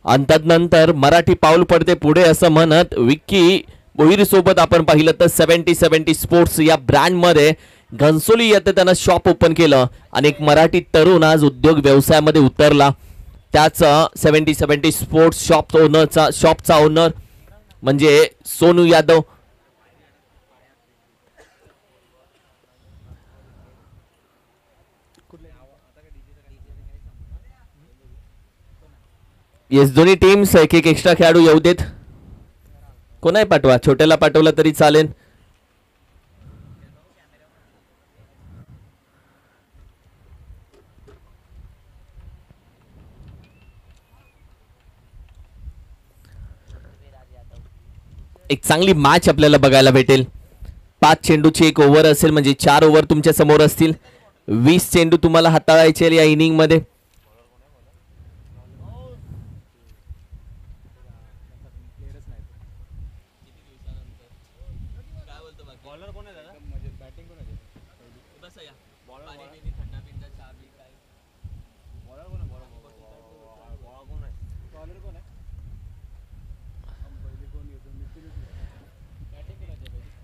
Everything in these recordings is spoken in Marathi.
आणि त्यानंतर मराठी पाऊल पडते पुढे असं म्हणत विक्की भोईर सोबत आपण पाहिलं तर 70-70 स्पोर्ट्स या ब्रँड मध्ये घनसोली येथे त्यानं शॉप ओपन केलं आणि एक मराठी तरुण आज उद्योग व्यवसायामध्ये उतरला. त्याच 70-70 स्पोर्ट्स शॉपचा ओनर म्हणजे सोनू यादव. येस दोन्ही टीम्स एक एक्स्ट्रा खेळाडू येऊ देत. कोणाही पाठवा, छोट्याला पाठवला तरी चालेल. एक चांगली मॅच आपल्याला बघायला भेटेल. 5 चेंडूची एक ओव्हर असेल म्हणजे 4 ओव्हर तुमच्या समोर असतील. 20 चेंडू तुम्हाला हाताळायचे या इनिंग मध्ये.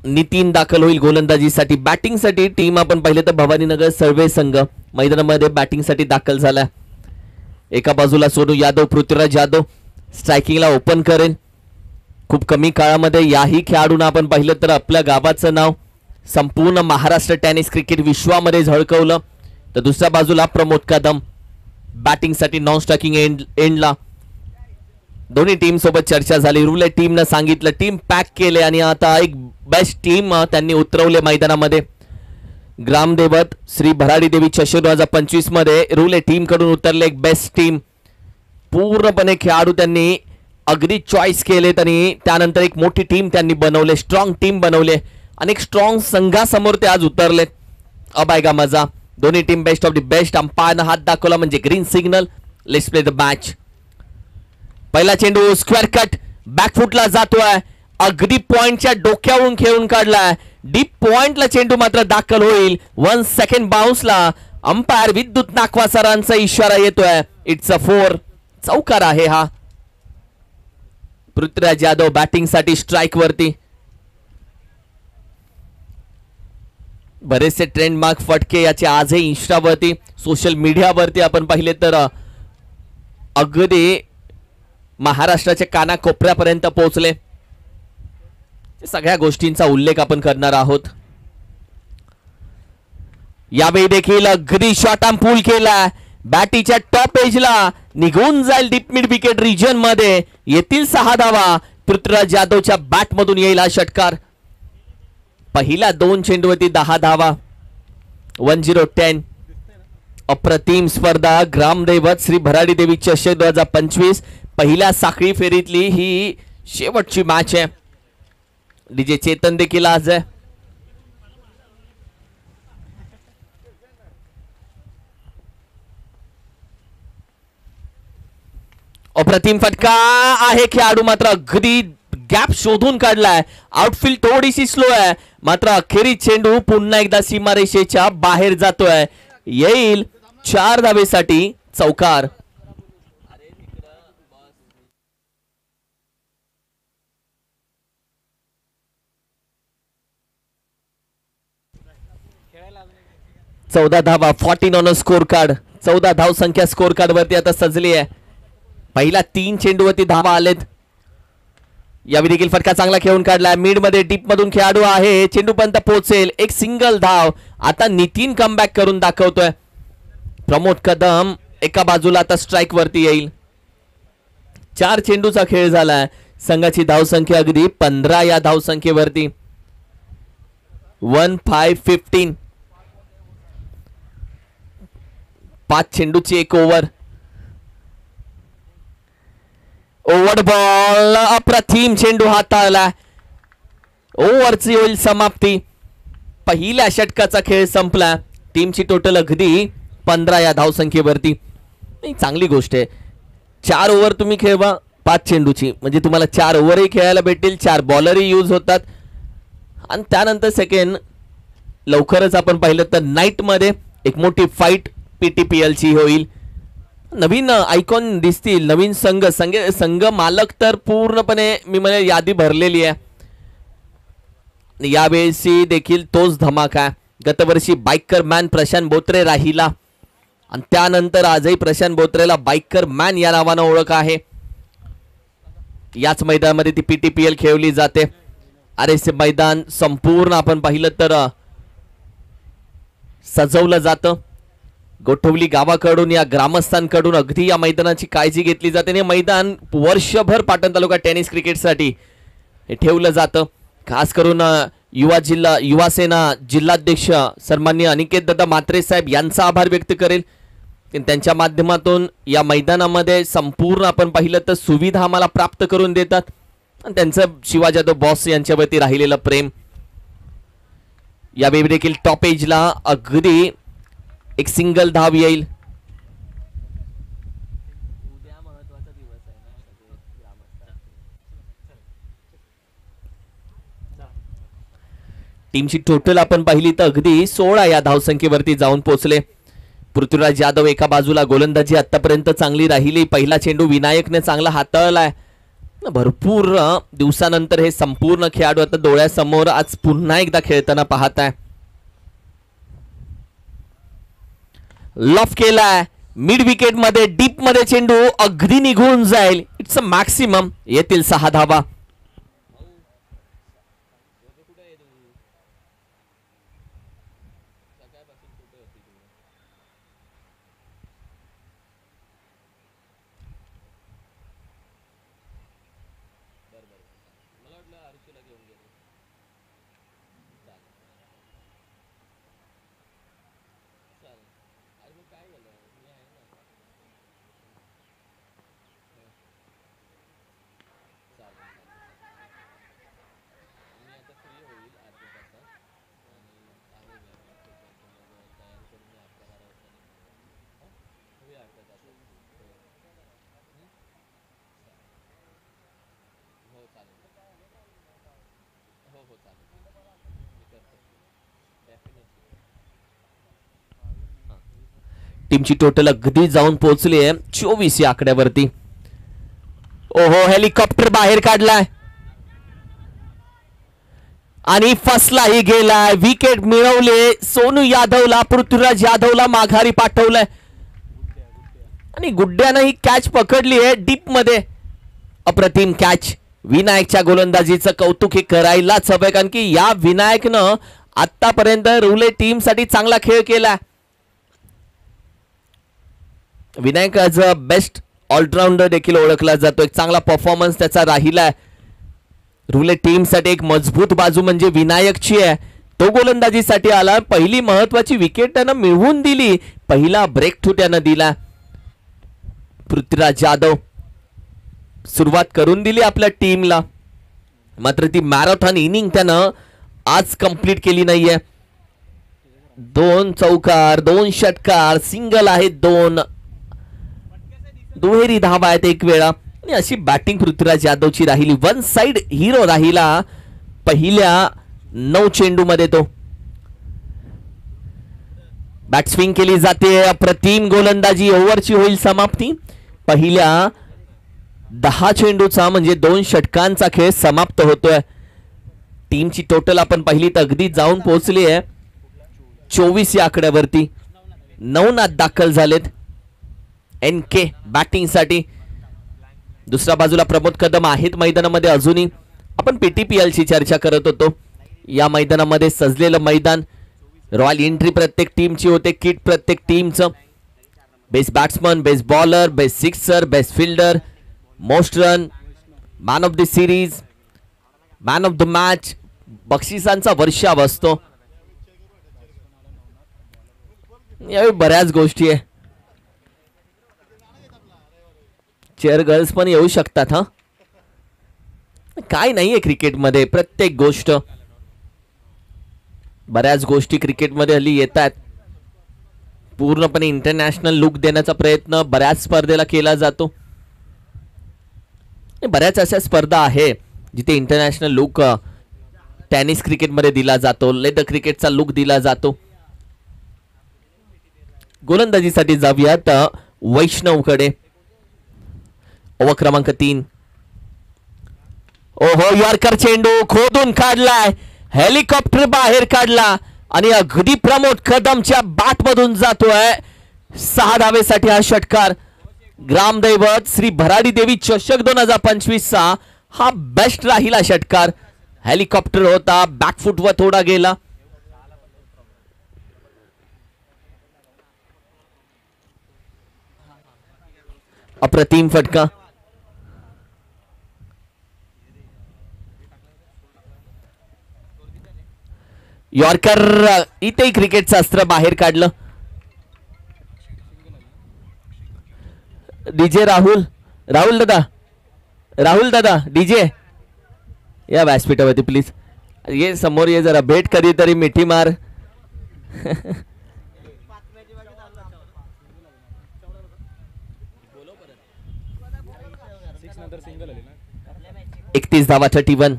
नितीन दाखल होईल गोलंदाजीसाठी. बॅटिंगसाठी टीम आपण पाहिले तर भवानीनगर सर्वे संघ मैदानामध्ये बॅटिंगसाठी दाखल झाला. एका बाजूला सोनू यादव, पृथ्वीराज यादव स्ट्रायकिंगला ओपन करेल. खूप कमी काळामध्ये याही खेळाडूंना आपण पाहिलं तर आपल्या गावाचं नाव संपूर्ण महाराष्ट्र टेनिस क्रिकेट विश्वामध्ये झळकवलं. तर दुसऱ्या बाजूला प्रमोद कदम बॅटिंगसाठी नॉन स्ट्रायकिंग एंडला. दोन्ही टीम सोबत चर्चा झाली. रुले टीमनं सांगितलं, टीम पॅक केले आणि आता एक बेस्ट टीम त्यांनी उतरवले मैदानामध्ये. ग्रामदेवत श्री भराडी देवी चषक 2025 मध्ये रुले टीम कडून उतरले एक बेस्ट टीम. पूर्णपणे खेळाडू त्यांनी अगदी चॉईस केलेत आणि त्यानंतर एक मोठी टीम त्यांनी बनवले, स्ट्रॉंग टीम बनवले आणि एक स्ट्रॉंग संघासमोर ते आज उतरले. अबायगा मजा. दोन्ही team best of the best. अंपायरनं हात दाखवला म्हणजे green signal. Let's play the match. पहिला चेंडू स्क्वेअर कट बॅकफुटला जातोय. अगदी पॉइंटच्या डोक्यावरून खेळून काढलाय. डीप पॉइंटला चेंडू मात्र दाखल होईल. 1 सेकंड बाउन्सला अंपायर विद्युत नाकवा सरांचा इशारा येतोय. It's a 4. चौकार आहे हा. पृथ्वीराज यादव बॅटिंग साठी स्ट्राइक वरती. बरेचसे ट्रेंडमार्क फटके याचे आजही इंस्टावरती सोशल मीडियावरती आपण पाहिले तर अगदी महाराष्ट्राच्या कानाकोपऱ्यापर्यंत पोहोचले. सगळ्या गोष्टींचा उल्लेख आपण करणार आहोत. यावेळी देखील अगदी शॉर्ट आर्म पूल केला. बॅटीच्या टॉप एजला निघून जाईल डीप मिड विकेट रिजन मध्ये. येतील 6 धावा. पृथ्वीराज यादवच्या बॅट मधून येईल हा षटकार. पहिल्या 2 चेंडूवरती 10 धावा. 10-10. अप्रतिम स्पर्धा. ग्रामदैवत श्री भराडी देवी चषक 2025 पहिल्या साखळी फेरीतली ही शेवटची मॅच आहे. डीजे चेतन देखील आज आहे. अप्रतिम फटका आहे. खेळाडू मात्र अगदी गॅप शोधून काढलाय. आउटफील्ड थोडीशी स्लो आहे मात्र अखेरी चेंडू पुन्हा एकदा सीमारेषेच्या बाहेर जातोय. येईल 4 धावेसाठी चौकार. चौदा धावा. 14 ऑन स्कोर कार्ड. 14 धाव संख्या स्कोर कार्ड वरती आता सजली आहे. पहिला 3 चेंडूवरती धावा आलेत. यावेळी देखील फटका चांगला खेळून काढला. मिड मध्ये डीप मधून खेळाडू आहे. चेंडू पर्यंत पोहोचेल. एक सिंगल धाव. आता नितीन कमबॅक करून दाखवतोय. प्रमोद कदम एका बाजूला आता स्ट्राइक वरती येईल. 4 चेंडूचा खेळ झालाय. संघाची धाव संख्या अगदी 15 या धाव संख्येवरती. 1-5-15. 5 चेंडूची एक ओव्हर. Over ball. अप्रतिम चेंडू हाताळला. ओव्हरची होईल समाप्ती. पहिल्या षटकाचा खेळ संपला. टीमची टोटल अगदी 15 या धाव संख्येवरती. चांगली गोष्ट आहे. 4 ओव्हर तुम्ही खेळवा 5 चेंडूची म्हणजे तुम्हाला 4 ओव्हरही खेळायला भेटेल. 4 बॉलरही यूज होतात आणि त्यानंतर सेकंड लवकरच आपण पाहिलं तर नाईट मध्ये एक मोठी फाईट PTPL ची होईल. नवीन आयकॉन दिसतील, नवीन संघ मालक तर पूर्णपणे मी मला यादी भरलेली आहे. यावेळी देखील तोच धमाका. गतवर्षी बायकर मॅन प्रशांत बोत्रे राहिला आणि त्यानंतर आजही प्रशांत बोत्रेला बायकर मॅन या नावानं ओळख आहे. याच मैदानामध्ये ती PTPL खेळवली जाते. RSF मैदान संपूर्ण आपण पाहिलं तर सजवलं जातं. गोठवली गावाकडून या ग्रामस्थांकडून अगदी या मैदानाची काळजी घेतली जाते. हे मैदान वर्षभर पाटण तालुका टेनिस क्रिकेटसाठी हे ठेवलं जातं. खास करून युवा सेना जिल्हाध्यक्ष सन्माननीय अनिकेत दादा म्हात्रे साहेब यांचा आभार व्यक्त करेल. त्यांच्या माध्यमातून या मैदानामध्ये संपूर्ण आपण पाहिलं तर सुविधा आम्हाला प्राप्त करून देतात आणि त्यांचं शिवा जाधव बॉस यांच्यावरती राहिलेलं प्रेम. यावेळी देखील टॉप एजला अगदी एक सिंगल धाव येईल. टीमची टोटल आपण पाहिली तर अगदी 16 या धावसंख्येवरती जाऊन पोहोचले. पृथ्वीराज यादव एका बाजूला, गोलंदाजी आतापर्यंत चांगली राहिली. पहिला चेंडू विनायकने चांगला हाताळलाय. भरपूर दिवसानंतर हे संपूर्ण खेळाडू आता डोळ्यासमोर आज पुन्हा एकदा खेळताना पाहताय. लॉफ केलाय मिड विकेट मध्ये, डीप मध्ये चेंडू अगदी निघून जाईल. It's a maximum. येतील 6 धावा. टीमची टोटल अगदी जाऊन पोहोचली आहे 24 या आकड्यावरती. ओहो, हेलिकॉप्टर बाहेर काढलाय आणि फसलाही गेलाय. विकेट मिळवले. सोनू यादवला, पृथ्वीराज यादवला माघारी पाठवलंय आणि गुड्ड्यानं ही कॅच पकडली आहे डीप मध्ये. अप्रतिम कॅच. विनायकच्या गोलंदाजीचं कौतुक हे करायलाच हवं, कारण की या विनायकनं आतापर्यंत रुले टीम साठी चांगला खेळ केला. Vinayak as a best allrounder देखील ओळखला जातो. एक चांगला परफॉर्मन्स त्याचा राहिलाय. रुले टीम साठी एक मजबूत बाजू म्हणजे विनायकची आहे. तो गोलंदाजीसाठी आला. पहिली महत्वाची विकेट त्यानं मिळवून दिली. पहिला ब्रेक थ्रू त्यानं दिला. पृथ्वीराज यादव सुरुवात करून दिली आपल्या टीमला, मात्र ती मॅरेथॉन इनिंग त्यानं आज कंप्लीट केली नाहीये. 2 चौकार, 2 षटकार, सिंगल आहेत 2, दुहेरी धावा आहेत एक वेळा आणि अशी बॅटिंग पृथ्वीराज यादवची राहिली. वन साइड हिरो राहिला पहिल्या 9 चेंडू मध्ये. तो बॅट स्विंग केली जाते. अप्रतिम गोलंदाजी. ओव्हरची होईल समाप्ती. पहिल्या 10 चेंडूचा म्हणजे 2 षटकांचा खेळ समाप्त होतोय. टीमची टोटल आपण पाहिली तर अगदी जाऊन पोहोचली आहे 24 या आकड्यावरती. 9 नाद दाखल झालेत NK बॅटिंग साठी. दुसऱ्या बाजूला प्रमोद कदम आहेत मैदानामध्ये अजूनही. आपण PTPL ची चर्चा करत होतो. या मैदानामध्ये सजलेलं मैदान. रॉयल एंट्री प्रत्येक टीमची होते, किट प्रत्येक टीमचं. Best batsman, best bowler, best sixer, best fielder, most run, man of the series, man of the match, बक्षिसांचा वर्षाव असतो. यावेळी बऱ्याच गोष्टी आहे. चेअर गर्ल्स पण येऊ शकतात. हा काय नाहीये क्रिकेटमध्ये. प्रत्येक गोष्ट, बऱ्याच गोष्टी क्रिकेटमध्ये हल्ली येतात. पूर्णपणे इंटरनॅशनल लुक देण्याचा प्रयत्न बऱ्याच स्पर्धेला केला जातो. बऱ्याच अशा स्पर्धा आहे जिथे इंटरनॅशनल लुक टेनिस क्रिकेटमध्ये दिला जातो, लेदर क्रिकेटचा लुक दिला जातो. गोलंदाजीसाठी जाऊयात. वैष्णवकडे. ओव्हर क्रमांक 3. ओहो, यॉर्कर चेंडू खोदून काढलाय, हेलिकॉप्टर बाहेर काढला आणि अगदी प्रमोद कदमच्या बॅट मधून जातोय. 6 धावेसाठी हा षटकार. ग्रामदैवत श्री भराडी देवी चषक 2025 चा हा बेस्ट राहिला षटकार. हेलिकॉप्टर होता, बॅकफुट वर थोडा गेला. अप्रतिम फटका. यॉर्कर इथेही क्रिकेटचं अस्त्र बाहेर काढलं. डीजे राहुल दादा डीजे या व्यासपीठावरती प्लीज ये, समोर ये जरा, भेट कधीतरी मिठी मार. 31 धावा 31.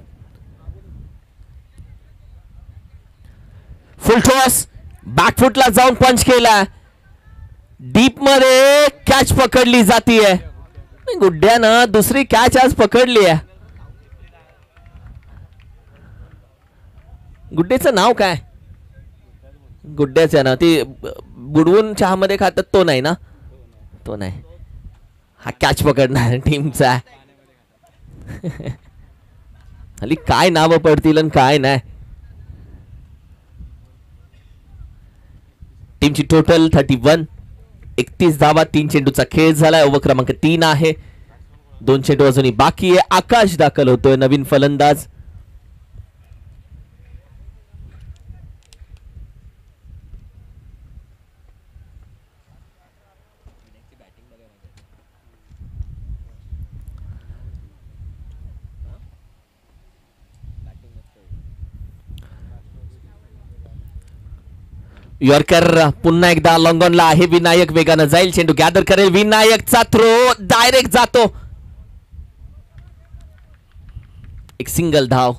फुल टॉस, बॅकफुटला जाऊन पंच केला, डीप मध्ये कॅच पकडली जातीये. गुड्ड्यानं दुसरी कॅच आज पकडली आहे. गुड्डेचं नाव काय? गुड्ड्याचं ना, ती बुडवून चहामध्ये खातात तो नाही ना, तो नाही. हा कॅच पकडणार टीमचा. हल्ली काय नाव पडतील आणि काय नाही. टीमची टोटल 31. 31 धावा, 3 चेंडूचा खेळ झालाय. ओव्हर क्रमांक 3 आहे. 2 चेंडू अजूनही बाकी आहे. आकाश दाखल होतोय, नवीन फलंदाज. यॉर्कर पुन्हा एकदा लॉंगॉनला आहे. विनायक वेगानं जाईल, चेंडू गॅदर करेल, विनायकचा थ्रो डायरेक्ट जातो. एक सिंगल धाव.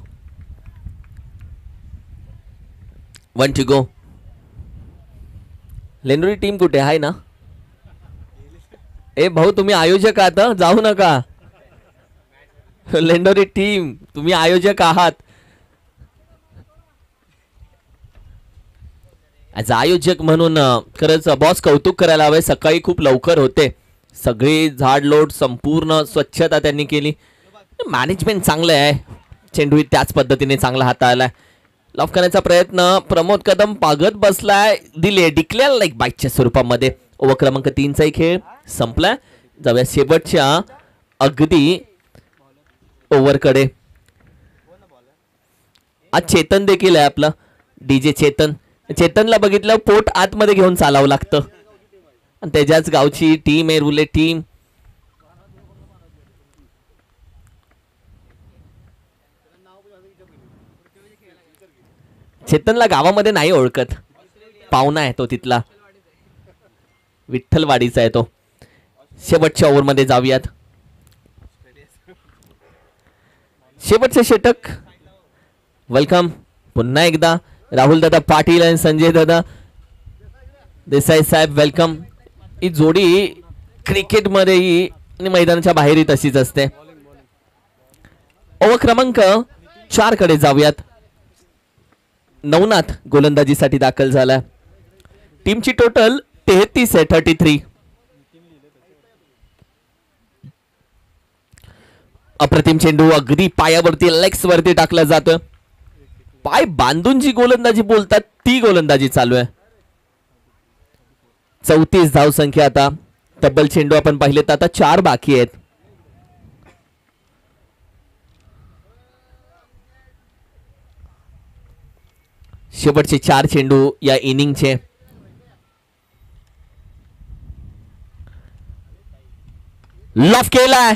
1 टू गो. लेंडोरी टीम कुठे आहे ना? ए भाऊ, तुम्ही आयोजक आहात, जाऊ नका. लेंडोरी टीम तुम्ही आयोजक आहात. ॲज आयोजक म्हणून खरंच बॉस कौतुक करायला हवंय. सकाळी खूप लवकर होते, सगळी झाड लोट संपूर्ण स्वच्छता त्यांनी केली. मॅनेजमेंट चांगलं आहे. चेंडू त्याच पद्धतीने चांगला हाताळलाय. लॉफ करण्याचा प्रयत्न प्रमोद कदम पागत बसलाय, दिले डिक्लेअर लाईक बाईकच्या स्वरूपामध्ये. ओव्हर क्रमांक 3 चाही खेळ संपलाय. जाऊया शेवटच्या अगदी ओव्हरकडे. आज चेतन देखील आहे आपला, डीजे चेतन. चेतनला बघितलं पोट आतमध्ये घेऊन चालावं लागतं, आणि त्याच्याच गावची टीम आहे रुले टीम. चेतनला गावामध्ये नाही ओळखत, पाहुणा आहे तो तिथला, विठ्ठलवाडीचा आहे तो. शेवटच्या ओव्हरमध्ये जाऊयात. शेवटचे षटक. वेलकम पुन्हा एकदा राहुल दादा पाटील आणि संजय दादा देसाई साहेब, वेलकम. ही जोडी क्रिकेटमध्येही आणि मैदानाच्या बाहेरही तशीच असते. ओव्हर क्रमांक 4 कडे जाऊयात. नवनाथ गोलंदाजीसाठी दाखल झाला. टीमची टोटल 33 आहे, 33. अप्रतिम चेंडू अगदी पायावरती लेग्स वरती टाकला जातोय. पाय बांधून जी गोलंदाजी बोलतात ती गोलंदाजी चालू आहे. 34 धाव संख्या. आता तब्बल चेंडू आपण पाहिले तर आता 4 बाकी आहेत. शेवटचे 4 चेंडू या इनिंगचे. लॉफ केलाय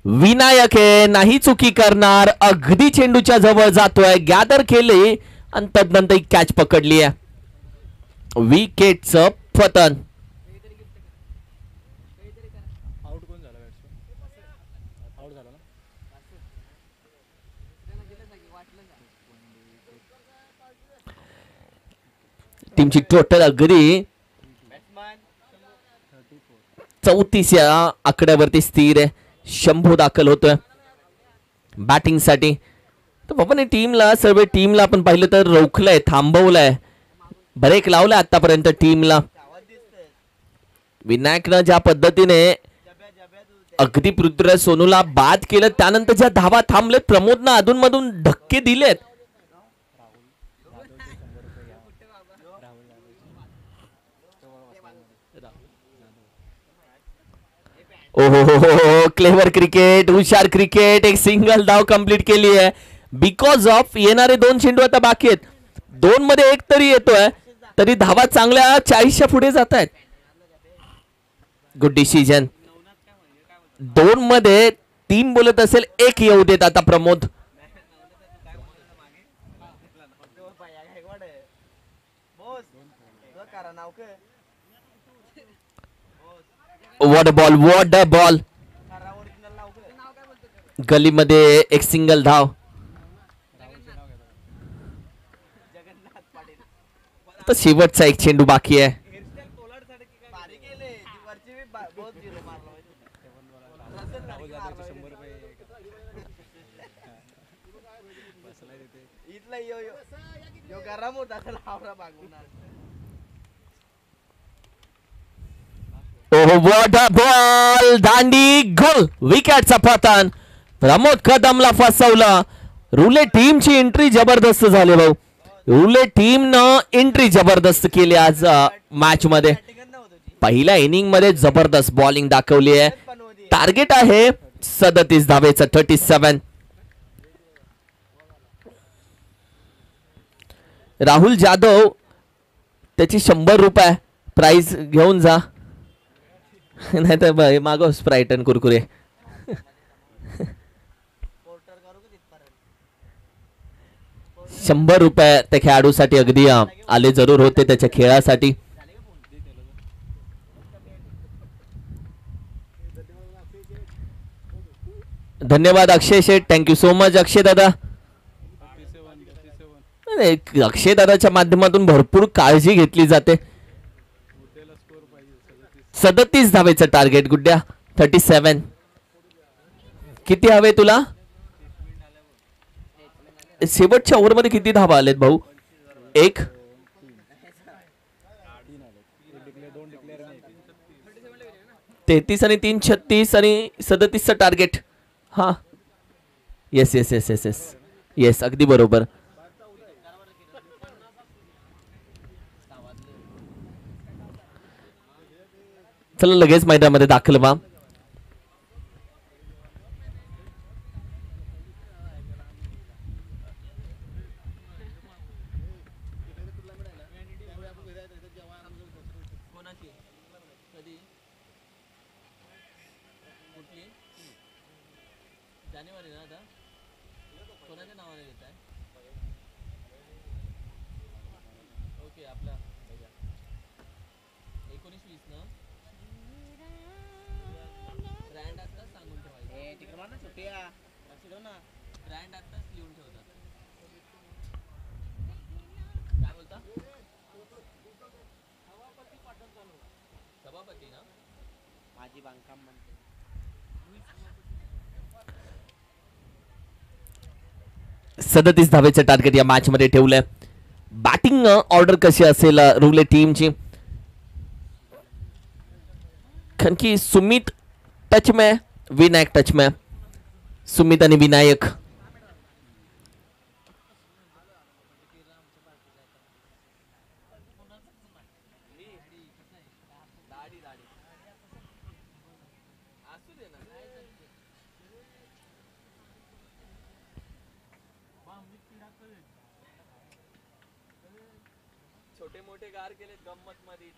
विनायक आहे, नाही चुकी करणार. अगदी चेंडूच्या जवळ जातोय, गॅदर केले आणि तदनंतर कॅच पकडली आहे. विकेटचं पतन. टीमची टोटल अगदी 34 या आकड्यावरती स्थिर आहे. शंभू दाखल होतोय बॅटिंग साठी. तर बाबाने टीमला सर्व टीमला आपण पाहिलं तर रोखलंय, थांबवलंय, ब्रेक लावलाय आतापर्यंत टीमला. विनायकनं ज्या पद्धतीने अगदी पृथ्वीराज सोनूला बाद केलं, त्यानंतर ज्या धावा थांबलेत, प्रमोदनं अधूनमधून धक्के दिलेत. ओहो हो, क्लेवर क्रिकेट, हुशार क्रिकेट. एक सिंगल धाव कंप्लीट केली आहे बिकॉज ऑफ येणारे 2 चेंडू आता बाकी आहेत. 2 मध्ये 1 तरी येतोय, तरी धावा चांगल्या 40च्या पुढे जात आहेत. Good decision. 2 मध्ये 3 बोलत असेल, 1 येऊ देत आता Pramod. What ball, what a ball. गलीमध्ये एक सिंगल धाव. तर शेवटचा एक चेंडू बाकी आहे. ओहो, व्हॉट अ बॉल. दांडी गोल. विकेटचा पतन. प्रमोद कदमला फसवलं. रुले टीमची एंट्री जबरदस्त झाली भाऊ. रुले टीमनं एंट्री जबरदस्त केली आज मॅच मध्ये. पहिल्या इनिंग मध्ये जबरदस्त बॉलिंग दाखवली आहे. टार्गेट आहे 37 धावेचं, 37. राहुल जाधव त्याची 100 रुपये प्राइस घेऊन जा, नाही तर मागव स्प्राइट आणि कुरकुरे. 100 रुपये त्या खेळाडूसाठी अगदी आले जरूर होते त्याच्या खेळासाठी. धन्यवाद अक्षय शेठ, थँक्यू सो मच अक्षय दादा. अक्षय दादाच्या माध्यमातून भरपूर काळजी घेतली जाते. 37 धावेचं टार्गेट गुड्ड्या. 37. किती हवे तुला? शेवटच्या ओव्हर मध्ये किती धावा आलेत भाऊ? 1. तेहतीस आणि 3 36 आणि 37चं टार्गेट. हा, yes yes yes yes yes yes, अगदी बरोबर. चला लगेच मैदानामध्ये दाखल व्हा. सदतीस धावेचं टार्गेट या मॅच मध्ये ठेवलंय. बॅटिंग ऑर्डर कशी असेल रुले टीमची? कारण की सुमित टच में, विनायक टच में. सुमित आणि विनायक. छोटे मोठे गार केले गंमत मध्ये.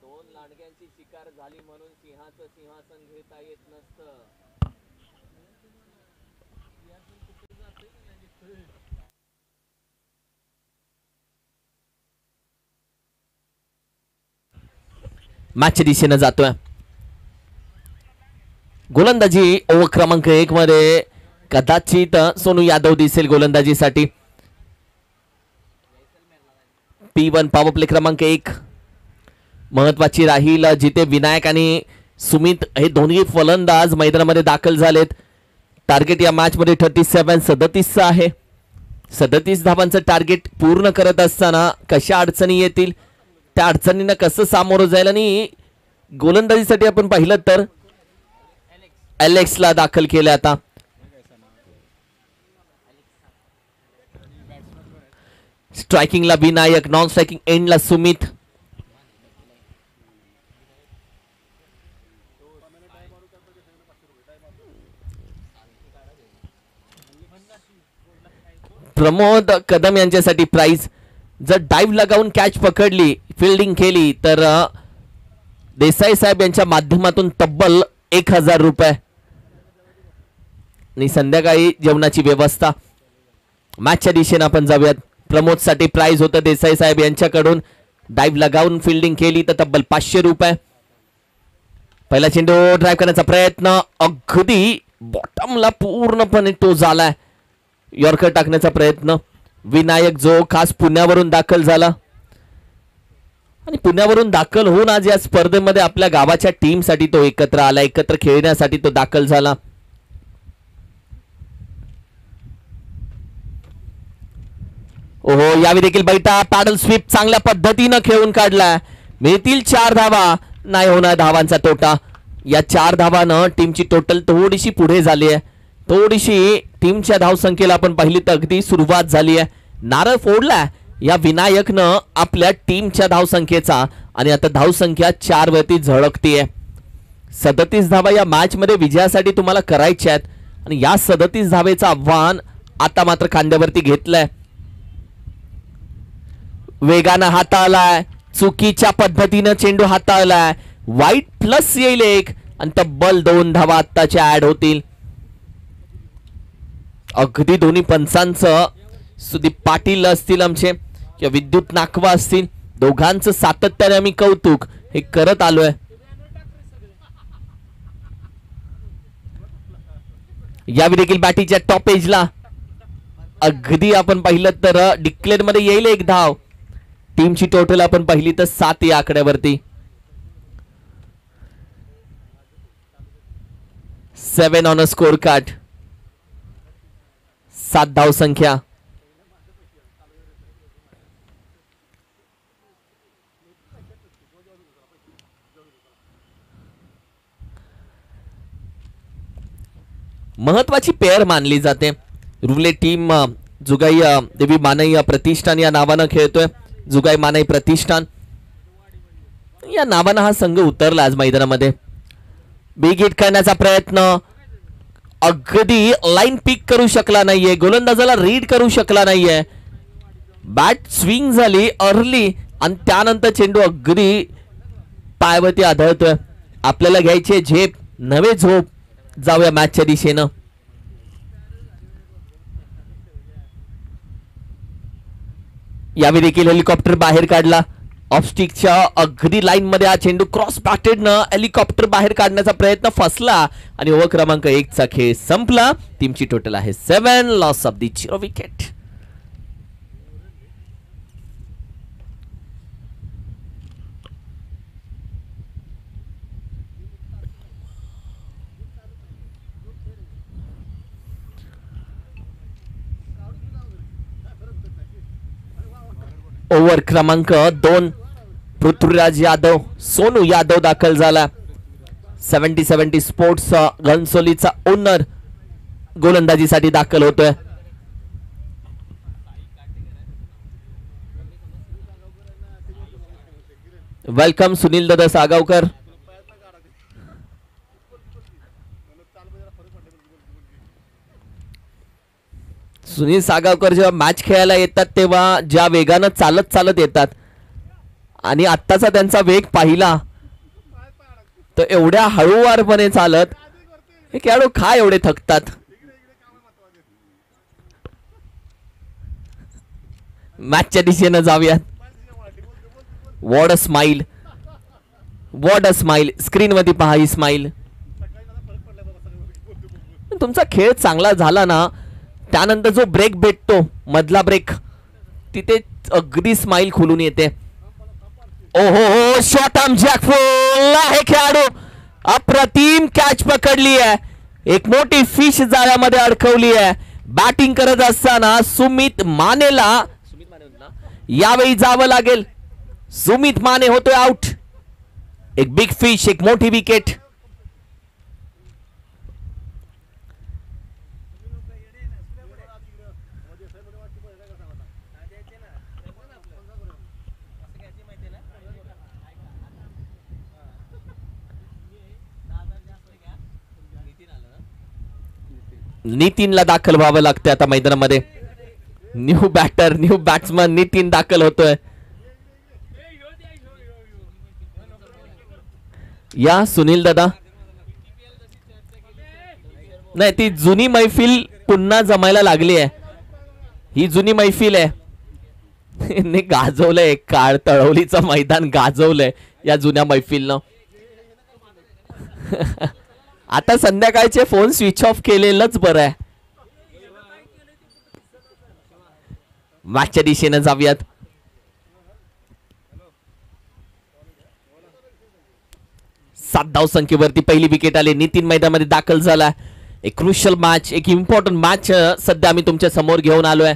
दोन लांडग्यांची शिकार झाली म्हणून सिंहाचं सिंहासन घेता येत नसतं. मॅच दिशेनं जातोय. गोलंदाजी ओव्हर क्रमांक 1 मध्ये कदाचित सोनू यादव दिसेल गोलंदाजीसाठी. P1 पॉवर प्ले क्रमांक 1 महत्वाची राहील, जिथे विनायक आणि सुमित हे दोन्ही फलंदाज मैदानामध्ये दाखल झालेत. टार्गेट या मॅच मध्ये 37 आहे. 37 धावांचं टार्गेट पूर्ण करत असताना कशा अडचणी येतील, त्या अडचणींना कसं सामोरं जाईल. आणि गोलंदाजीसाठी आपण पाहिलं तर एलेक्सला दाखल केलं. आता स्ट्रायकिंगला विनायक, नॉन स्ट्रायकिंग एंडला सुमित. प्रमोद कदम यांच्यासाठी प्राइज. जर डाईव्ह लगावून कॅच पकडली, फिल्डिंग केली तर देसाई साहेब यांच्या माध्यमातून तब्बल 1000 रुपये आणि संध्याकाळी जेवणाची व्यवस्था. मॅचच्या दिशेने आपण जाऊयात. प्रमोद साठी प्राइज होतं देसाई साहेब यांच्याकडून. डाईव्ह लगावून फिल्डिंग केली तर तब्बल 500 रुपये. पहिला चेंडू ड्राईव्ह करण्याचा प्रयत्न, अगदी बॉटमला पूर्णपणे तो झालाय. यॉर्कर टाकण्याचा प्रयत्न. विनायक जो खास पुण्यावरून दाखल झाला आणि पुण्यावरून दाखल होऊन आज या स्पर्धेमध्ये आपल्या गावाच्या टीम साठी तो एकत्र आला, एकत्र खेळण्यासाठी तो दाखल झाला. ओहो, यावेळी देखील बैठा पॅडल स्वीप चांगल्या पद्धतीनं खेळून काढलाय. मिळतील 4 धावा, नाही होणार धावांचा तोटा. या 4 धावानं टीमची टोटल थोडीशी पुढे झाली आहे. थोडीशी टीमच्या धावसंख्येला आपण पाहिली तर अगदी सुरुवात झाली आहे. नारळ फोडला या विनायकनं आपल्या टीमच्या धावसंख्येचा आणि आता धावसंख्या 4 वरती झळकतीये. 37 धावा या मॅच मध्ये विजयासाठी तुम्हाला करायच्या आहेत आणि या 37 धावेचं आव्हान आता मात्र खांद्यावरती घेतलंय. वेगानं हाताळलाय, चुकीच्या पद्धतीनं चेंडू हाताळलाय. वाईट प्लस येईल 1 आणि तब्बल 2 धावा आत्ताच्या ऍड होतील. अगदी दोन्ही पंचांचं, सुदीप पाटील असतील आमचे किंवा विद्युत नाकवा असतील, दोघांचं सातत्याने आम्ही कौतुक हे करत आलोय. यावेळी देखील बॅटीच्या टॉप एजला अगदी आपण पाहिलं तर डिक्लेअर मध्ये येईल 1 धाव. टीमची टोटल आपण पाहिली तर 7 या आकड्यावरती. 7 ऑन अ स्कोर कार्ड. 7 धाव संख्या. महत्वाची पेअर मानली जाते. रुले टीम जुगाई देवी मानई प्रतिष्ठान या नावानं खेळतोय. जुगाई मानई प्रतिष्ठान या नावानं हा संघ उतरला आज मैदानामध्ये. बिग हिट करण्याचा प्रयत्न, अगदी लाईन पिक करू शकला नाहीये, गोलंदाजाला रीड करू शकला नाहीये. बॅट स्विंग झाली अर्ली आणि त्यानंतर चेंडू अगदी पायावरती आदळतोय. आपल्याला घ्यायचे झेप नवे झोप. जाऊया मॅचच्या दिशेनं. यावेळी देखील हेलिकॉप्टर बाहेर काढला. ऑफस्टिकच्या अगदी लाईन मध्ये हा चेंडू क्रॉस बॅटेडनं हेलिकॉप्टर बाहेर काढण्याचा प्रयत्न फसला आणि ओव्हर क्रमांक 1 चा खेळ संपला. टीमची टोटल आहे 7, loss of the 0 wicket. Over क्रमांक 2 पृथ्वीराज यादव, सोनू यादव दाखल झाला. 70-70 स्पोर्ट्स घनसोलीचा ओनर गोलंदाजीसाठी दाखल होतोय. वेलकम सुनील दादा सागावकर. सुनील सागावकर जेव्हा मॅच खेळायला येतात तेव्हा ज्या वेगानं चालत चालत येतात आणि आत्ताचा त्यांचा वेग पाहिला तर एवढ्या हळूवारपणे चालत हे खेळाडू काय एवढे थकतात. मॅचच्या दिशेनं जाऊयात. What a smile, what a smile. Screen मध्ये पहा ही स्माइल. तुमचा खेळ चांगला झाला ना, त्यानंतर जो ब्रेक भेटतो, मधला ब्रेक, तिथे अगदी स्माइल खुलून येते. ओहो हो, शॉट आर्म जॅकफुल आहे खेळाडू, अप्रतिम कॅच पकडली आहे, एक मोठी फिश जाळ्यामध्ये अडकवली आहे. बॅटिंग करत असताना सुमित मानेला यावेळी जावं लागेल. सुमित माने होतोय आउट. एक बिग फिश, एक मोठी विकेट. नितीनला दाखल व्हावं लागतं आता मैदानामध्ये. New batter, new batsman Nitin दाखल होतोय. या सुनील दादा, नाही ती जुनी मैफिल पुन्हा जमायला लागली आहे. ही जुनी मैफिल आहे. ने गाजवलंय, काळ तळवलीचं मैदान गाजवलंय या जुन्या मैफिलनं. आता संध्याकाळचे फोन स्विच ऑफ केलेलंच बरं आहे. मॅचच्या दिशेनं जाऊयात. सात धाव संख्येवरती पहिली विकेट आली. नितीन मैदानामध्ये दाखल झाला. एक क्रुशियल मॅच, एक इम्पॉर्टंट मॅच सध्या आम्ही तुमच्या समोर घेऊन आलोय.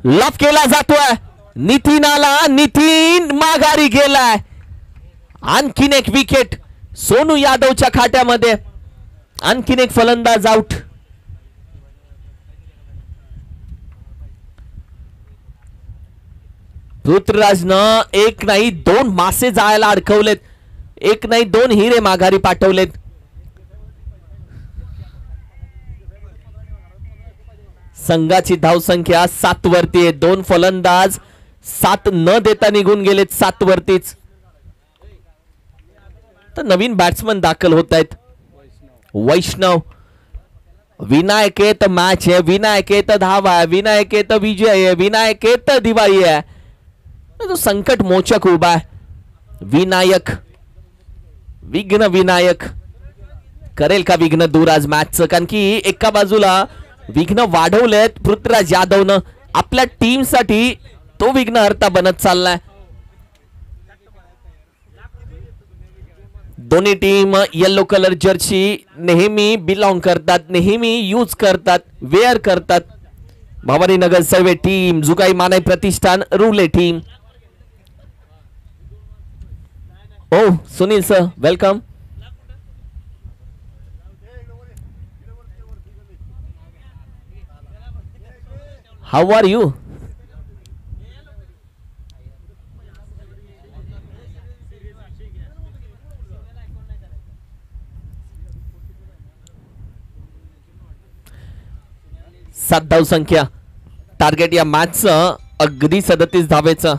लॉफ केला जातोय. नितीन आला, नितीन माघारी गेलाय. आणखीन एक विकेट सोनू यादवच्या खात्यामध्ये. आणखीन एक फलंदाज आउट. पृथ्वीराजनं एक नाही दोन मासे जाळायला अडकवलेत. एक नाही दोन हिरे माघारी पाठवलेत. संघाची धावसंख्या 7 वरती आहे. दोन फलंदाज 7 न देता निघून गेलेत 7 वरतीच. तर नवीन बॅट्समन दाखल होत आहेत. वैष्णव, विनायक आहे तर मॅच आहे, विनायक आहे तर धावा आहे, विनायक आहे तर विजय आहे, विनायक आहे तर दिवाळी आहे. तो संकट मोचक उभा आहे. विनायक, विघ्न विनायक करेल का विघ्न दूर आज मॅचचं? कारण की एका बाजूला विघ्न वाढवलेत पृथ्वीराज यादवनं. आपल्या टीम साठी तो विघ्नहर्ता बनत चाललाय. दोन्ही टीम येलो कलर जर्सी नेहमी बिलॉंग करतात, नेहमी यूज करतात, वेअर करतात. भवानी नगर सर्वे टीम, जुगाई मानाई प्रतिष्ठान रुले team. Oh Sunil sir, welcome. How are you? सात धाव संख्या टार्गेट या मॅचचं अगदी 37 धावेचं.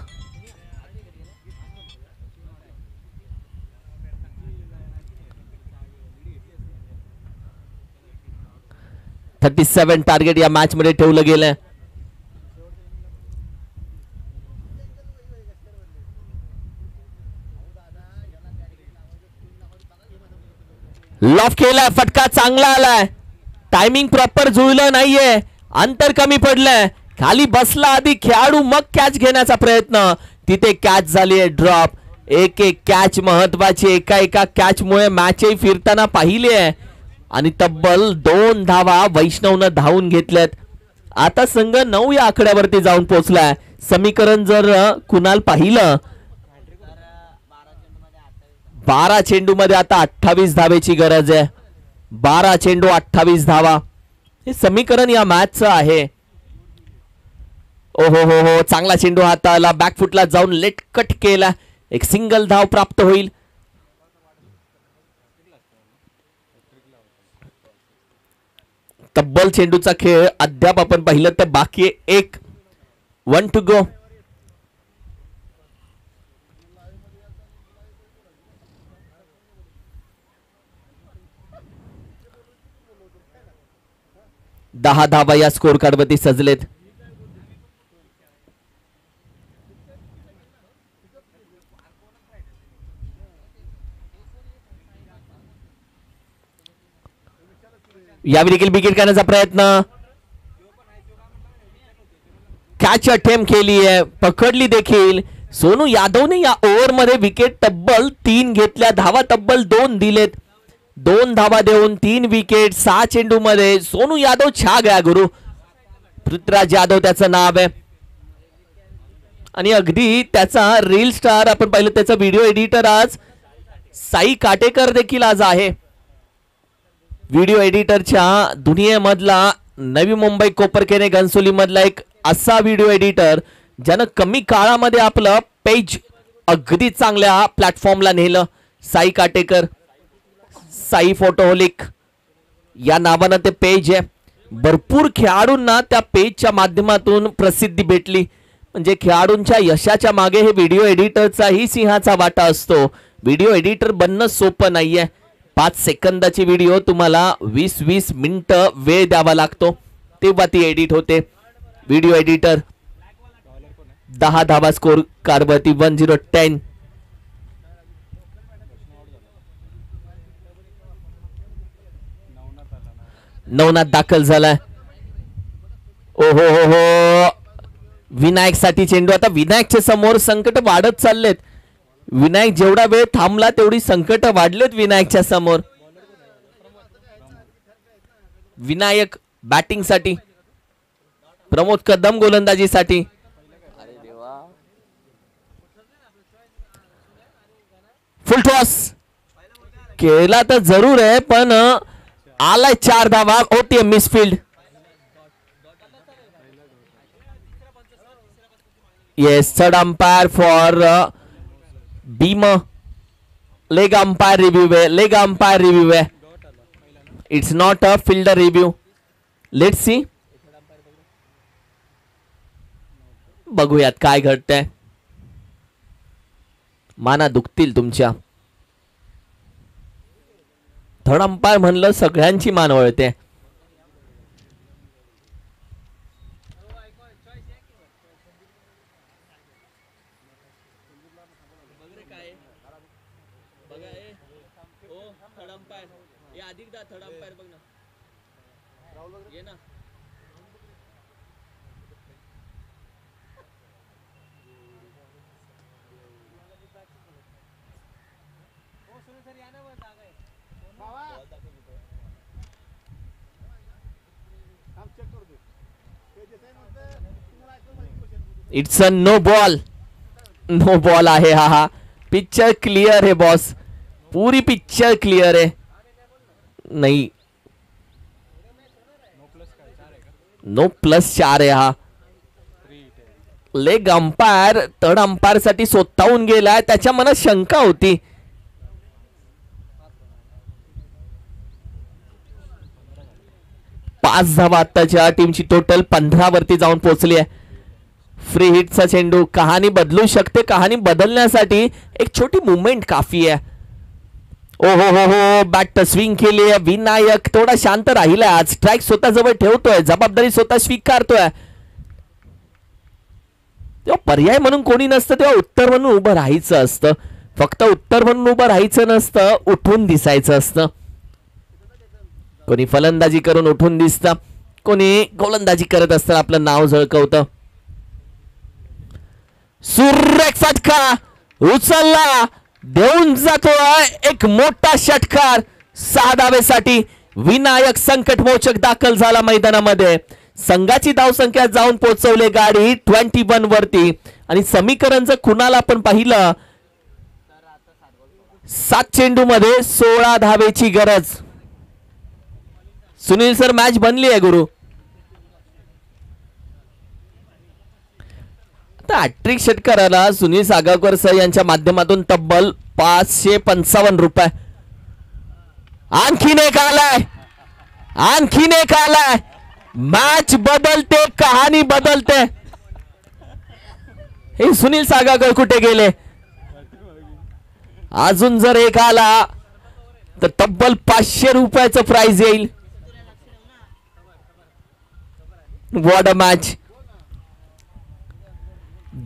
$37 टार्गेट या मॅच मध्ये ठेवलं गेलंय. लॉफ केलाय, फटका चांगला आलाय. टायमिंग प्रॉपर जुळलं नाहीये, अंतर कमी पडलंय. खाली बसला आधी खेळाडू, मग कॅच घेण्याचा प्रयत्न. तिथे कॅच झाली आहे ड्रॉप. एक एक कॅच महत्वाची. एका एका कॅच मुळे मॅचही फिरताना पाहिली आहे. आणि तब्बल 2 धावा वैष्णवनं धावून घेतल्यात. आता संघ 9 या आकड्यावरती जाऊन पोहोचलाय. समीकरण जर कुणाल पाहिलं, 12 चेंडू मध्ये आता 28 धावेची गरज आहे. 12 चेंडू 28 धावा, हे समीकरण या मॅचचं आहे. ओहो हो हो, चांगला चेंडू हाताला, बॅकफुटला जाऊन लेट कट केला. एक सिंगल धाव प्राप्त होईल. तब्बल चेंडूचा खेळ अद्याप आपण पाहिलं तर बाकी आहे. 1 टू गो. दहा धावा या स्कोर कार्ड वरती सजलेत. यावेळी देखील विकेट काढण्याचा प्रयत्न. कॅच अटेम्प्ट केली आहे, पकडली देखील. सोनू यादवने या ओव्हरमध्ये विकेट तब्बल 3 घेतल्या, धावा तब्बल 2 दिलेत. 2 धावा देऊन 3 विकेट 6 चेंडू मध्ये. सोनू यादव छा गया गुरु. पृथ्वीराज यादव त्याचं नाव आहे आणि अगदी त्याचा रील स्टार आपण पाहिलं, त्याचा व्हिडिओ एडिटर आज साई काटेकर देखील आज आहे. व्हिडिओ एडिटरच्या दुनियेमधला नवी मुंबई कोपरखेने घनसोली मधला एक असा व्हिडिओ एडिटर ज्यानं कमी काळामध्ये आपलं पेज अगदी चांगल्या प्लॅटफॉर्मला नेलं. साई काटेकर, साई फोटोहोलिक या नावानं ते पेज आहे. भरपूर खेळाडूंना त्या पेजच्या माध्यमातून प्रसिद्धी भेटली. म्हणजे खेळाडूंच्या यशाच्या मागे हे व्हिडिओ एडिटरचाही सिंहाचा वाटा असतो. व्हिडिओ एडिटर बनणं सोपं नाहीये. 5 सेकंदाची व्हिडिओ तुम्हाला 20-20 मिनिटं वेळ द्यावा लागतो, तेव्हा ती एडिट होते. व्हिडिओ एडिटर 10 धावा स्कोर कारवरती 10-10. नवनाथ दाखल झालाय. ओहो हो हो, विनायक साठी चेंडू. आता विनायकच्या समोर संकट वाढत चाललेत. विनायक जेवढा वेळ थांबला तेवढी संकट वाढलेत विनायकच्या समोर. विनायक बॅटिंग साठी, प्रमोद कदम गोलंदाजीसाठी. फुल टॉस केला तर जरूर आहे, पण आलाय 4 धावा. होती misfield. Yes, third umpire for beam. Leg umpire review आहे, लेग अंपायर रिव्ह्यू आहे. It's not a fielder review. Let's see, बघूयात काय घडतंय. माना दुखतील तुमच्या. थर्ड अंपायर म्हणलं सगळ्यांची मान वळते. It's a no ball. No ball आहे. हा पिक्चर क्लियर है बॉस, पूरी पिक्चर क्लियर है. नहीं, नो +4 आहे. हा लेग अंपायर थर्ड अंपायर साठी स्वतःहून गेलाय. त्याच्या मनात शंका होती. पाच धावा आताच्या टीमची टोटल 15 वरती जाऊन पोहोचली आहे. फ्री हिटचा चेंडू कहाणी बदलू शकते. कहाणी बदलण्यासाठी एक छोटी मुवमेंट काफी आहे. ओ हो हो हो, बॅट स्विंग केली आहे. विनायक थोडा शांत राहिला आज. स्ट्राइक स्वतः जवळ ठेवतोय, जबाबदारी स्वतः स्वीकारतोय. तेव्हा पर्याय म्हणून कोणी नसतं, तेव्हा उत्तर म्हणून उभं राहायचं असतं. फक्त उत्तर म्हणून उभं राहायचं नसतं, उठून दिसायचं असतं. कोणी फलंदाजी करून उठून दिसतं, कोणी गोलंदाजी करत असताना आपलं नाव झळकवतं. सुरेख फटका उचलला, देऊन जातोय एक मोठा षटकार. 6 धावेसाठी विनायक संकटमोचक दाखल झाला मैदानामध्ये. संघाची धावसंख्या जाऊन पोहोचवले गाडी 21 वरती. आणि समीकरण जर कुणाला आपण पाहिलं, 7 चेंडू मध्ये 16 धावेची गरज. सुनील सर, मॅच बनली आहे गुरु. हॅट्रिक षटकाराला सुनील सागावकर सर यांच्या माध्यमातून तब्बल 555 रुपये. आणखीन एक आलाय, आणखीन एक आलाय. मॅच बदलते, कहाणी बदलते. हे सुनील सागावकर कुठे गेले? अजून जर एक आला तर तब्बल 500 रुपयाचं प्राइज येईल. What a match.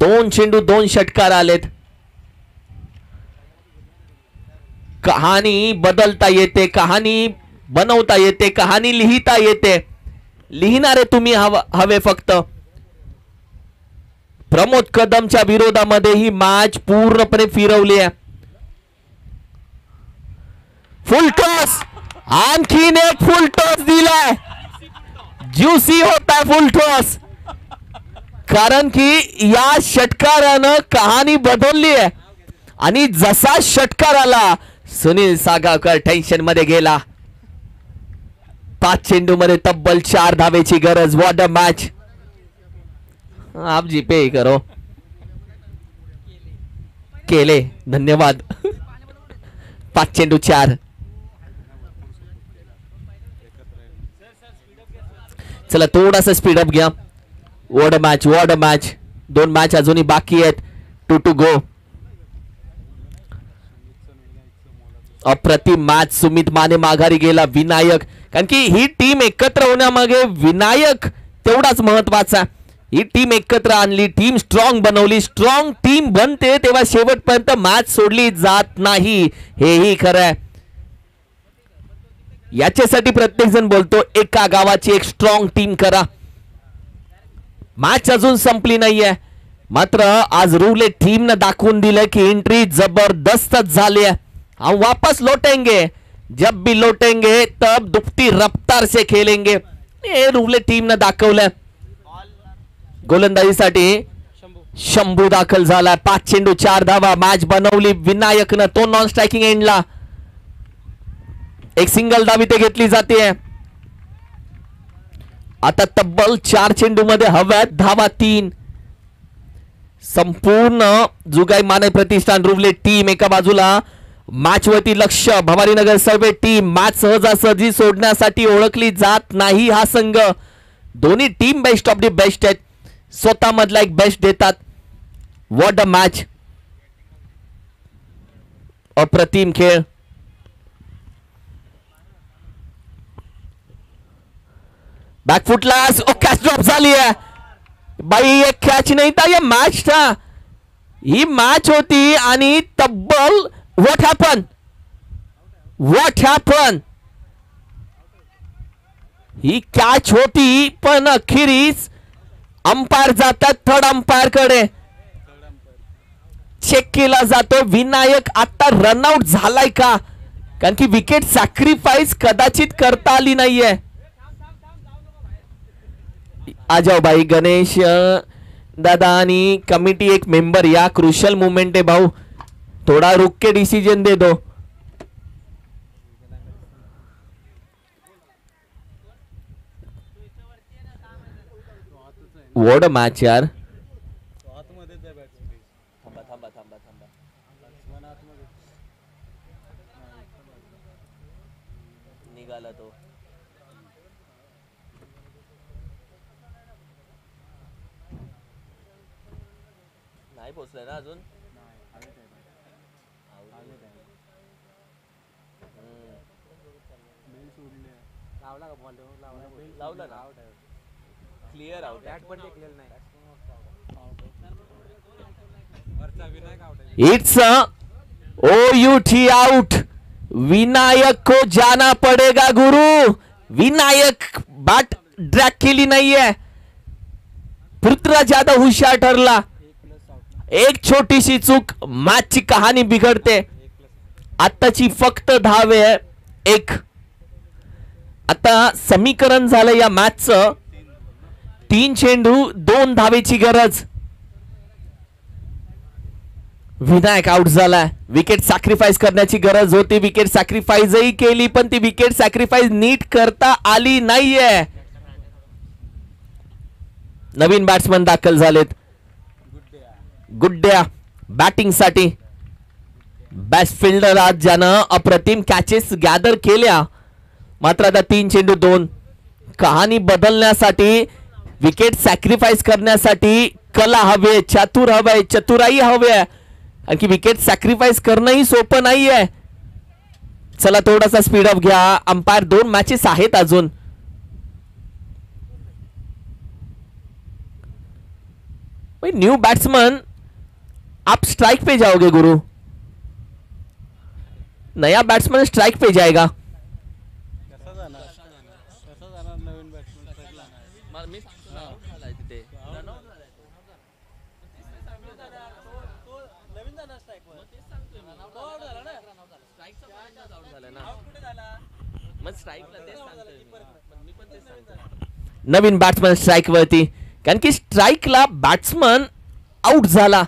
2 चेंडू 2 षटकार आलेत. कहाणी बदलता येते, कहाणी बनवता येते, कहाणी लिहिता येते. लिहिणारे तुम्ही हवे फक्त. प्रमोद कदमच्या विरोधामध्ये ही मॅच पूर्णपणे फिरवली आहे. फुल टॉस, आणखीन एक फुल टॉस दिलाय. ज्युसी होता फुल टॉस, कारण की या षटकारानं कहाणी बदलली आहे. आणि जसा षटकार आला सुनील सागावकर टेन्शन मध्ये गेला. 5 चेंडू मध्ये तब्बल 4 धावेची गरज. What a match. आप जीपे करो. केले, धन्यवाद. 5 चेंडू 4. चला थोडासा स्पीड अप घ्या. What a match, what a match. 2 match अजूनही बाकी आहेत. 2 टू गो. अप्रतिम मॅच. सुमित माने माघारी गेला. विनायक, कारण की ही टीम एकत्र होण्यामागे विनायक तेवढाच महत्वाचा. ही टीम एकत्र आणली, टीम स्ट्रॉंग बनवली. स्ट्रॉंग टीम बनते तेव्हा शेवटपर्यंत मॅच सोडली जात नाही, हेही खरं आहे. याच्यासाठी प्रत्येक जण बोलतो एका गावाची एक स्ट्रॉंग टीम करा. मॅच अजून संपली नाहीये, मात्र आज रुवलेट टीम ने दाखवून दिलं की एंट्री जबरदस्त झाली है. हम वापस लौटेंगे, जब भी लौटेंगे तब दुपटी रफ्तार से खेलेंगे. हे रुवलेट टीम ने दाखवलं. गोलंदाजीसाठी शंभू दाखल झाला. 5 चेंडू 4 धावा. मॅच बनवली विनायकनं. तो नॉन स्ट्रायकिंग एंडला. एक सिंगल धाव इथे घेतली जाते. आता तब्बल 4 चेंडू मध्ये हव्यात धावा 3. संपूर्ण जुगाई माने प्रतिष्ठान रुवलेट टीम एका बाजूला मॅच वरती लक्ष. भवानीनगर सर्वे टीम मॅच सहजासहजी सोडण्यासाठी ओळखली जात नाही हा संघ. दोन्ही team best of the best आहेत, स्वतः मधला एक बेस्ट देतात. What a match. अप्रतिम खेळ. बॅकफुटला कॅच ड्रॉप झाली आहे. बाई एक कॅच नाही था, ये मॅच था. ही मॅच होती आणि तब्बल what happen, what happen. He catch होती पण अखेरीस अंपायर जातात थर्ड अंपायर कडे. चेक केला जातो विनायक आता रनआउट झालाय का, कारण की विकेट सॅक्रिफाईस कदाचित करता आली नाहीये. आ जाओ भाई गणेश दादा आणि कमिटी एक मेंबर, या क्रुशियल मोमेंट है भाऊ, थोड़ा रुक के डिसीजन दे दो. व्हाट अ मॅच यार. निघाला तो. नाही पोहोचलाय ना अजून. लावला ना. Clear out. It's OUT out. Vinayak को जाना पड़ेगा गुरु. विनायक बाट ड्रॅग केली नाहीये. पृथ्वीराज ज्यादा हुशार ठरला. एक छोटीशी चूक मॅचची कहाणी बिघडते. आताची फक्त धाव आहे 1. आता समीकरण झालं या मॅचचं. 3 चेंडू 2 धावेची गरज. विनायक आउट झाला. विकेट सॅक्रिफाईस करण्याची गरज होती. विकेट सॅक्रिफाईसही केली पण ती विकेट सॅक्रिफाईस नीट करता आली नाहीये. नवीन बॅट्समन दाखल झालेत. गुड्ड्या बॅटिंग साठी. बेस्ट फिल्डर आज ज्यानं अप्रतिम कॅचेस गॅदर केल्या. मात्र आता 3 चेंडू 2. कहाणी बदलण्यासाठी, विकेट सॅक्रिफाईस करण्यासाठी कला हवे, चातुर हवे, चतुराई हवे. आणखी विकेट सॅक्रिफाईस करणंही सोपं नाहीये. चला थोडासा स्पीड अप घ्या. अंपायर 2 मॅचेस आहेत अजून. न्यू बैट्समैन, आप स्ट्राइक पे जाओगे गुरु. नया बैट्समैन स्ट्राइक पे जाएगा. नवीन बॅट्समन स्ट्राईक वरती, कारण की स्ट्राईकला बॅट्समन आउट झाला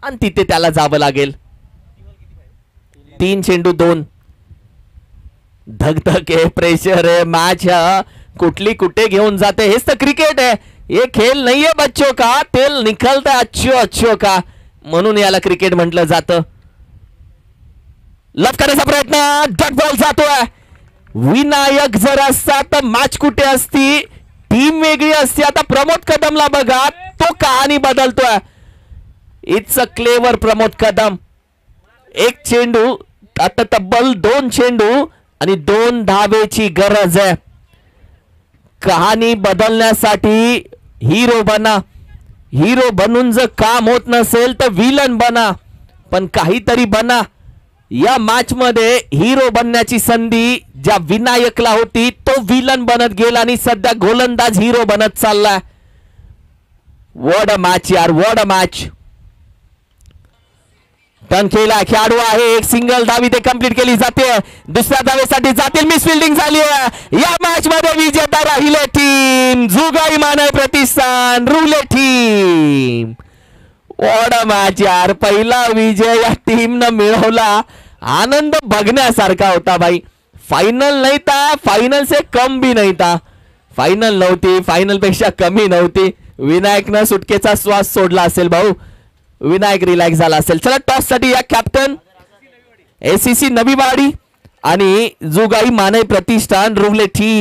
आणि तिथे त्याला जावं लागेल. 3 चेंडू 2. धगधग आहे, प्रेशर आहे, मॅच कुठली कुठे घेऊन जाते. हेच तर क्रिकेट आहे. ये खेळ नाहीये बच्चो का, तेल निकलता अच्छो अच्छो का, म्हणून याला क्रिकेट म्हटलं जातं. लफ करण्याचा प्रयत्न, डॉट बॉल जातोय. विनायक जर असता तर मॅच कुठे असती, टीम वेगळी असती. आता प्रमोद कदमला बघा, तो कहाणी बदलतोय. It's a clever Pramod Kadam. 1 चेंडू, आता तब्बल 2 चेंडू आणि 2 धावेची गरज आहे. कहाणी बदलण्यासाठी हिरो बना. हिरो बनून जर काम होत नसेल तर विलन बना, पण काहीतरी बना. या मॅच मध्ये हिरो बनण्याची संधी ज्या विनायकला होती तो विलन बनत गेला आणि सध्या गोलंदाज हिरो बनत चाललाय. व्हॉट अ मॅच यार, व्हॉट अ मॅच. टर्न केला, खेळाडू आहे, एक सिंगल धावी ते कंप्लीट केली जाते. दुसऱ्या धावेसाठी जातील, मिस फिल्डिंग झाली आहे. या मॅच मध्ये विजेता राहिले टीम जुगाई मानव प्रतिष्ठान रुले टीम. व्हॉट अ मॅच यार, पहिला विजय या टीम न मिळवला. आनंद बघण्यासारखा होता भाई. फायनल नाही था, फायनल से कम भी नहीं था. फायनल नव्हती, फायनल पेक्षा कमी नव्हती. विनायकनं सुटकेचा श्वास सोडला असेल भाऊ, विनायक रिलॅक्स झाला असेल. चला टॉस साठी या कॅप्टन एसीसी नवीवाडी आणि जुगाई मानव प्रतिष्ठान रुले टीम.